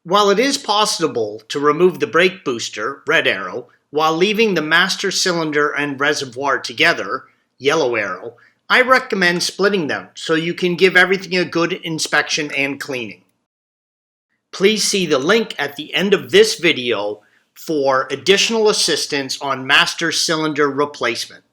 While it is possible to remove the brake booster, red arrow, while leaving the master cylinder and reservoir together, yellow arrow, I recommend splitting them so you can give everything a good inspection and cleaning. Please see the link at the end of this video for additional assistance on master cylinder replacement.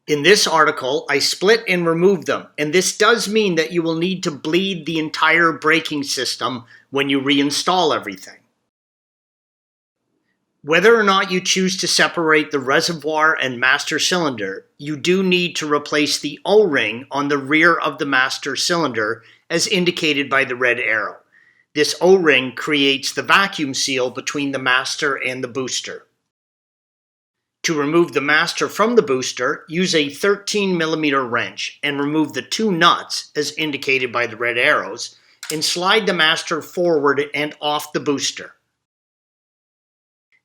In this article, I split and remove them, and this does mean that you will need to bleed the entire braking system when you reinstall everything. Whether or not you choose to separate the reservoir and master cylinder, you do need to replace the O-ring on the rear of the master cylinder as indicated by the red arrow. This O-ring creates the vacuum seal between the master and the booster. To remove the master from the booster, use a 13mm wrench and remove the two nuts, as indicated by the red arrows, and slide the master forward and off the booster.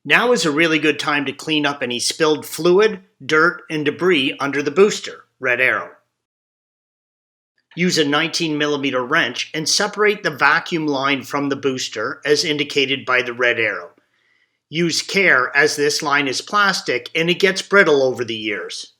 Now is a really good time to clean up any spilled fluid, dirt, and debris under the booster, red arrow. Use a 19mm wrench and separate the vacuum line from the booster, as indicated by the red arrow. Use care as this line is plastic and it gets brittle over the years.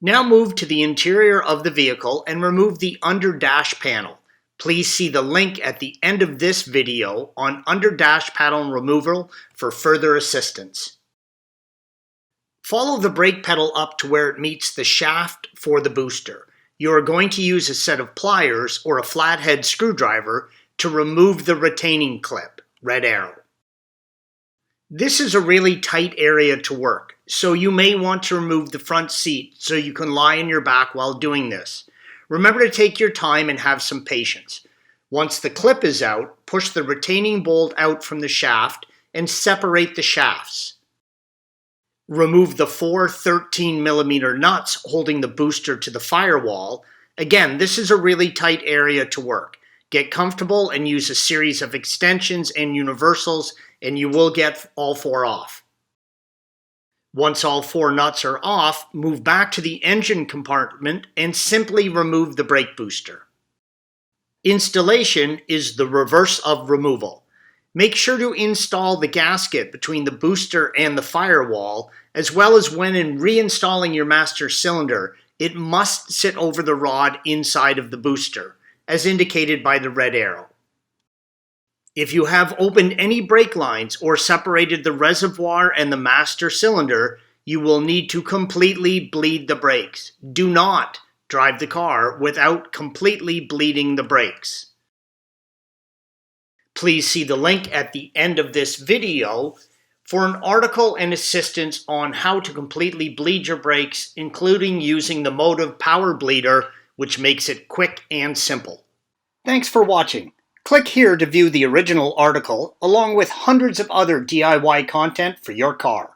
Now move to the interior of the vehicle and remove the under dash panel. Please see the link at the end of this video on under dash panel removal for further assistance. Follow the brake pedal up to where it meets the shaft for the booster. You are going to use a set of pliers or a flathead screwdriver to remove the retaining clip, red arrow. This is a really tight area to work, so you may want to remove the front seat so you can lie on your back while doing this. Remember to take your time and have some patience. Once the clip is out, push the retaining bolt out from the shaft and separate the shafts. Remove the four 13mm nuts holding the booster to the firewall. Again, this is a really tight area to work. Get comfortable and use a series of extensions and universals and you will get all four off. Once all four nuts are off, move back to the engine compartment and simply remove the brake booster. Installation is the reverse of removal. Make sure to install the gasket between the booster and the firewall, as well as when reinstalling your master cylinder, it must sit over the rod inside of the booster, as indicated by the red arrow. If you have opened any brake lines or separated the reservoir and the master cylinder, you will need to completely bleed the brakes. Do not drive the car without completely bleeding the brakes. Please see the link at the end of this video for an article and assistance on how to completely bleed your brakes, including using the Motive Power Bleeder, which makes it quick and simple. Thanks for watching. Click here to view the original article, along with hundreds of other DIY content for your car.